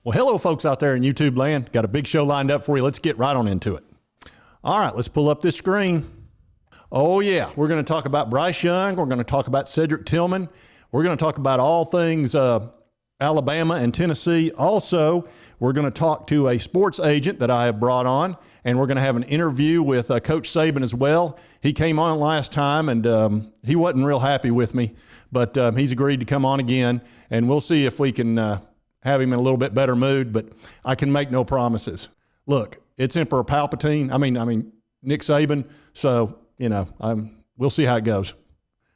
Well, hello, folks out there in YouTube land. Got a big show lined up for you. Let's get right on into it. All right, let's pull up this screen. Oh, yeah, we're going to talk about Bryce Young. We're going to talk about Cedric Tillman. We're going to talk about all things Alabama and Tennessee. Also, we're going to talk to a sports agent that I have brought on, and we're going to have an interview with Coach Saban as well. He came on last time, and he wasn't real happy with me, but he's agreed to come on again, and we'll see if we can have him in a little bit better mood, but I can make no promises. Look, it's Emperor Palpatine. I mean Nick Saban. So, we'll see how it goes.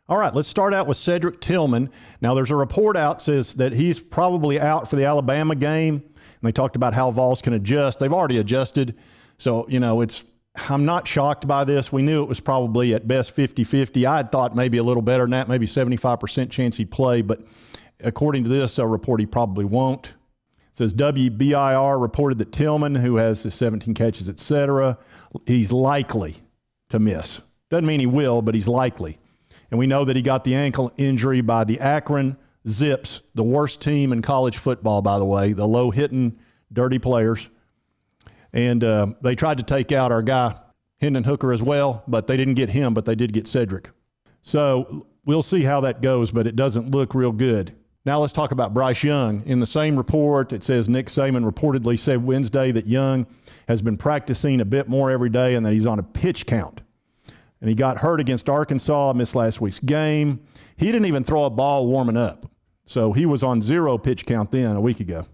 All right, let's start out with Cedric Tillman. Now, there's a report out says that he's probably out for the Alabama game. And they talked about how Vols can adjust. They've already adjusted. So, I'm not shocked by this. We knew it was probably at best 50-50. I had thought maybe a little better than that, maybe 75% chance he'd play, but according to this report, he probably won't. It says WBIR reported that Tillman, who has 17 catches, etc., he's likely to miss. Doesn't mean he will, but he's likely. And we know that he got the ankle injury by the Akron Zips, the worst team in college football, by the way, the low-hitting, dirty players. And they tried to take out our guy, Hendon Hooker, as well, but they didn't get him, but they did get Cedric. So we'll see how that goes, but it doesn't look real good. Now let's talk about Bryce Young. In the same report, it says Nick Saban reportedly said Wednesday that Young has been practicing a bit more every day and that he's on a pitch count. And he got hurt against Arkansas, missed last week's game. He didn't even throw a ball warming up. So he was on 0 pitch count then a week ago.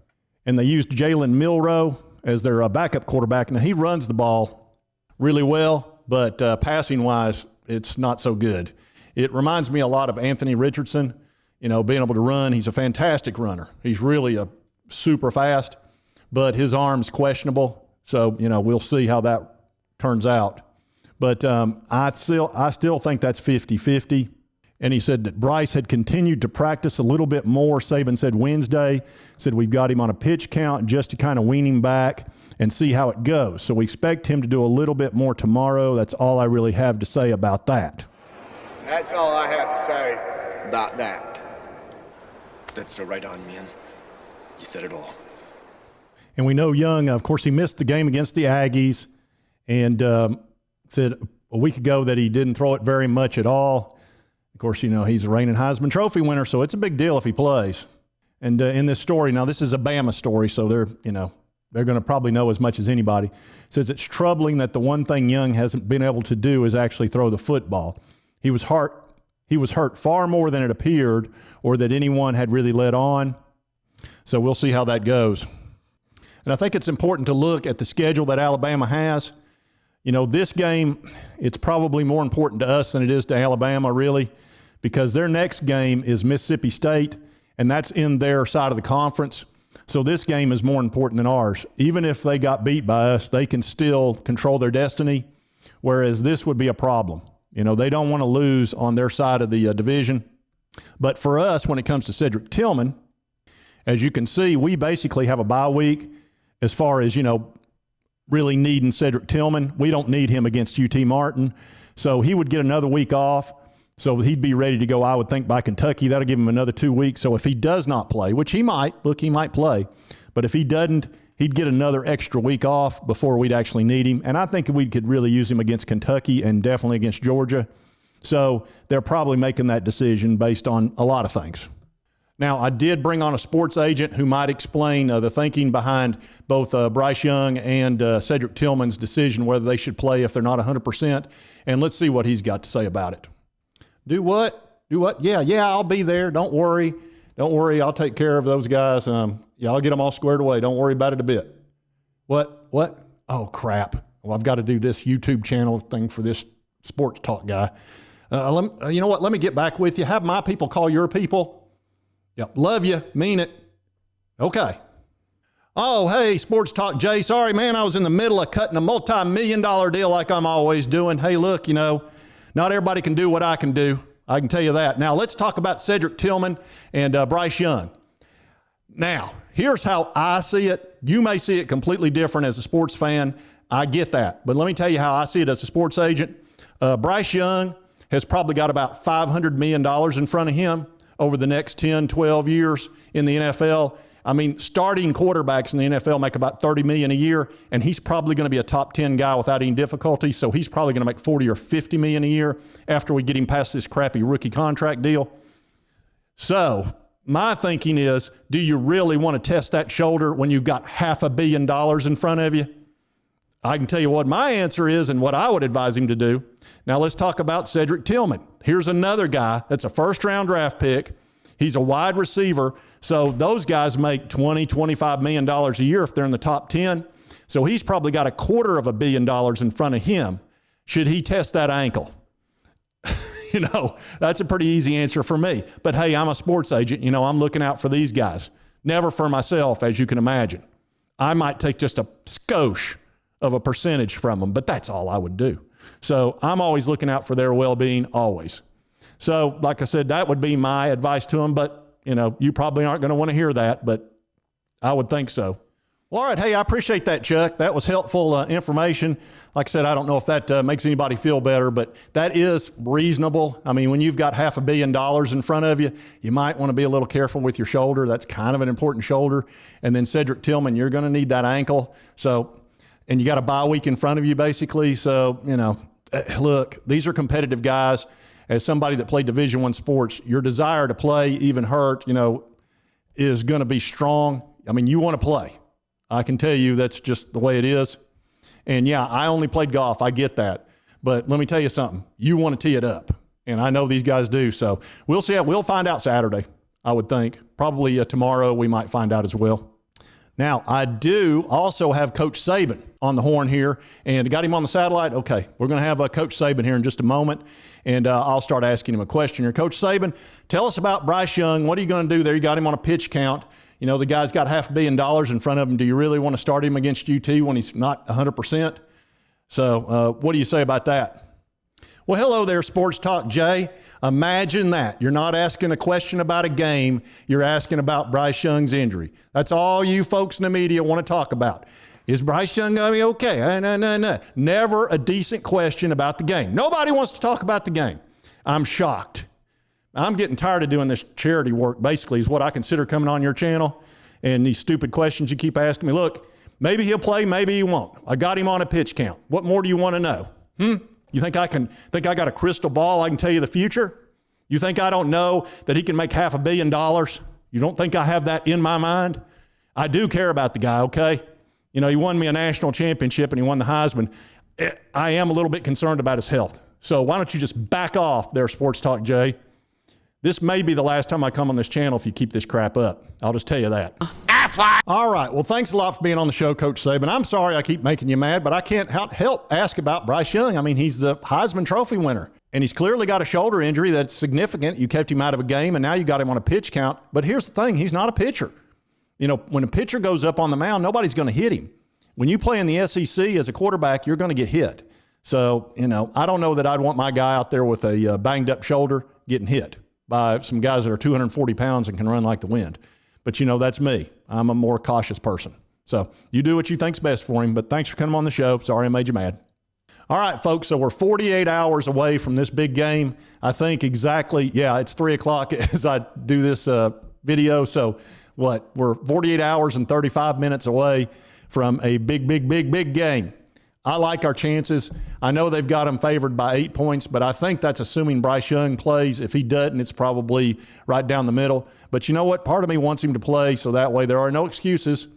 And they used Jalen Milroe as their backup quarterback. Now, he runs the ball really well, but passing-wise, it's not so good. It reminds me a lot of Anthony Richardson, being able to run. He's a fantastic runner. He's really a super fast, but his arm's questionable. So, we'll see how that turns out. But I still think that's 50-50. And he said that Bryce had continued to practice a little bit more. Saban said Wednesday, said we've got him on a pitch count just to kind of wean him back and see how it goes. So we expect him to do a little bit more tomorrow. That's all I really have to say about that. That's all I have to say about that. That's the right on, man. You said it all. And we know Young, of course, he missed the game against the Aggies and said a week ago that he didn't throw it very much at all. Of course, he's a reigning Heisman Trophy winner, so it's a big deal if he plays. And in this story, now this is a Bama story, so they're going to probably know as much as anybody. It says it's troubling that the one thing Young hasn't been able to do is actually throw the football. He was hurt far more than it appeared or that anyone had really let on. So we'll see how that goes. And I think it's important to look at the schedule that Alabama has. This game, it's probably more important to us than it is to Alabama, really, because their next game is Mississippi State, and that's in their side of the conference. So this game is more important than ours. Even if they got beat by us, they can still control their destiny, whereas this would be a problem. They don't want to lose on their side of the division. But for us, when it comes to Cedric Tillman, as you can see, we basically have a bye week as far as, really needing Cedric Tillman. We don't need him against UT Martin. So he would get another week off. So he'd be ready to go, I would think, by Kentucky. That'll give him another 2 weeks. So if he does not play, which he might play. But if he doesn't, he'd get another extra week off before we'd actually need him. And I think we could really use him against Kentucky and definitely against Georgia. So they're probably making that decision based on a lot of things. Now, I did bring on a sports agent who might explain the thinking behind both Bryce Young and Cedric Tillman's decision whether they should play if they're not 100%. And let's see what he's got to say about it. Do what? Do what? Yeah, I'll be there. Don't worry. I'll take care of those guys. I'll get them all squared away. Don't worry about it a bit. What? Oh, crap. Well, I've got to do this YouTube channel thing for this sports talk guy. You know what? Let me get back with you. Have my people call your people. Yep. Love you. Mean it. Okay. Oh, hey, Sports Talk Jay. Sorry, man, I was in the middle of cutting a multi-million-dollar deal like I'm always doing. Hey, look, not everybody can do what I can do. I can tell you that. Now, let's talk about Cedric Tillman and Bryce Young. Now, here's how I see it. You may see it completely different as a sports fan. I get that. But let me tell you how I see it as a sports agent. Bryce Young has probably got about $500 million in front of him over the next 10, 12 years in the NFL. I mean, starting quarterbacks in the NFL make about $30 million a year, and he's probably going to be a top 10 guy without any difficulty. So he's probably going to make 40 or 50 million a year after we get him past this crappy rookie contract deal. So my thinking is, do you really want to test that shoulder when you've got $500 million in front of you? I can tell you what my answer is and what I would advise him to do. Now let's talk about Cedric Tillman. Here's another guy that's a first-round draft pick. He's a wide receiver. So those guys make $20, $25 million a year if they're in the top 10. So he's probably got $250 million in front of him. Should he test that ankle? You know, that's a pretty easy answer for me. But hey, I'm a sports agent. You know, I'm looking out for these guys. Never for myself, as you can imagine. I might take just a skosh of a percentage from them, but that's all I would do. So I'm always looking out for their well-being, always. So like I said, that would be my advice to them, but you know, you probably aren't going to want to hear that, but I would think so. Well, all right. Hey, I appreciate that, Chuck. That was helpful information. Like I said, I don't know if that makes anybody feel better, but that is reasonable. I mean, when you've got $500 million in front of you, you might want to be a little careful with your shoulder. That's kind of an important shoulder. And then Cedric Tillman, you're going to need that ankle. So, and you got a bye week in front of you, basically. So, you know, look, these are competitive guys. As somebody that played Division I sports, your desire to play, even hurt, you know, is going to be strong. I mean, you want to play. I can tell you that's just the way it is. And yeah, I only played golf. I get that. But let me tell you something. You want to tee it up. And I know these guys do. So we'll see. We'll find out Saturday, I would think. Probably tomorrow we might find out as well. Now, I do also have Coach Saban on the horn here, and I got him on the satellite. Okay, we're going to have Coach Saban here in just a moment, and I'll start asking him a question here. Coach Saban, tell us about Bryce Young. What are you going to do there? You got him on a pitch count. You know, the guy's got $500 million in front of him. Do you really want to start him against UT when he's not 100%? So what do you say about that? Well, hello there, Sports Talk Jay. Imagine that. You're not asking a question about a game. You're asking about Bryce Young's injury. That's all you folks in the media want to talk about. Is Bryce Young going to be okay? No. Never a decent question about the game. Nobody wants to talk about the game. I'm shocked. I'm getting tired of doing this charity work, basically, is what I consider coming on your channel. And these stupid questions you keep asking me. Look, maybe he'll play, maybe he won't. I got him on a pitch count. What more do you want to know? You think I got a crystal ball I can tell you the future? You think I don't know that he can make $500 million? You don't think I have that in my mind? I do care about the guy, okay? You know, he won me a national championship and he won the Heisman. I am a little bit concerned about his health. So why don't you just back off there, Sports Talk Jay? This may be the last time I come on this channel if you keep this crap up. I'll just tell you that. All right. Well, thanks a lot for being on the show, Coach Saban. I'm sorry I keep making you mad, but I can't help ask about Bryce Young. I mean, he's the Heisman Trophy winner, and he's clearly got a shoulder injury that's significant. You kept him out of a game, and now you got him on a pitch count. But here's the thing. He's not a pitcher. You know, when a pitcher goes up on the mound, nobody's going to hit him. When you play in the SEC as a quarterback, you're going to get hit. So, you know, I don't know that I'd want my guy out there with a banged-up shoulder getting hit by some guys that are 240 pounds and can run like the wind. But, you know, that's me. I'm a more cautious person. So you do what you think's best for him, but thanks for coming on the show. Sorry I made you mad. All right, folks, so we're 48 hours away from this big game. I think exactly, yeah, it's 3 o'clock as I do this video. So what, we're 48 hours and 35 minutes away from a big game. I like our chances. I know they've got them favored by 8 points, but I think that's assuming Bryce Young plays. If he doesn't, it's probably right down the middle. But you know what? Part of me wants him to play, so that way there are no excuses.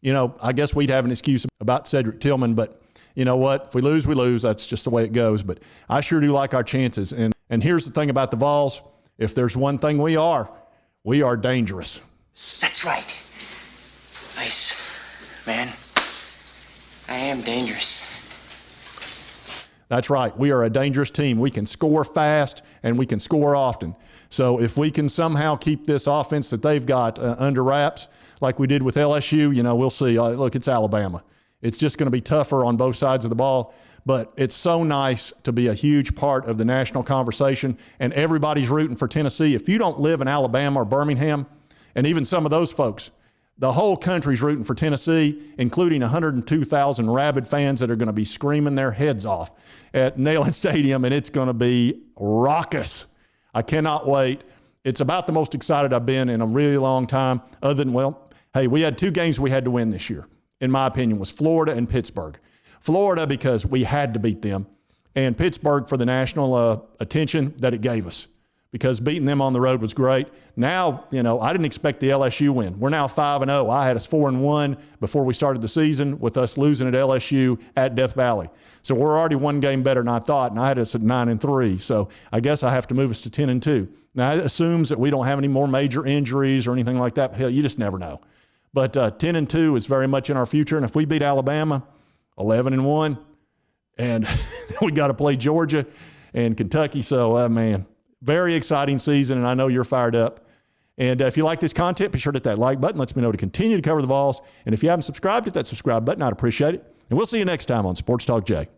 You know, I guess we'd have an excuse about Cedric Tillman, but you know what? If we lose, we lose. That's just the way it goes. But I sure do like our chances. And here's the thing about the Vols. If there's one thing we are dangerous. That's right. Man, I am dangerous. That's right. We are a dangerous team. We can score fast and we can score often. So if we can somehow keep this offense that they've got under wraps, like we did with LSU, you know, we'll see. Look, it's Alabama. It's just going to be tougher on both sides of the ball. But it's so nice to be a huge part of the national conversation, and everybody's rooting for Tennessee. If you don't live in Alabama or Birmingham, and even some of those folks, the whole country's rooting for Tennessee, including 102,000 rabid fans that are going to be screaming their heads off at Neyland Stadium, and it's going to be raucous. I cannot wait. It's about the most excited I've been in a really long time, other than, well, Hey, we had 2 games we had to win this year, in my opinion, was Florida and Pittsburgh. Florida because we had to beat them, and Pittsburgh for the national attention that it gave us because beating them on the road was great. Now, I didn't expect the LSU win. We're now 5-0. I had us 4-1 before we started the season with us losing at LSU at Death Valley. So we're already 1 game better than I thought, and I had us at 9-3. So I guess I have to move us to 10-2. Now, it assumes that we don't have any more major injuries or anything like that. But hell, you just never know. But 10-2 is very much in our future. And if we beat Alabama, 11-1, and we got to play Georgia and Kentucky. So, man, very exciting season, and I know you're fired up. And if you like this content, be sure to hit that like button. Lets me know to continue to cover the Vols. And if you haven't subscribed, hit that subscribe button. I'd appreciate it. And we'll see you next time on Sports Talk Jay.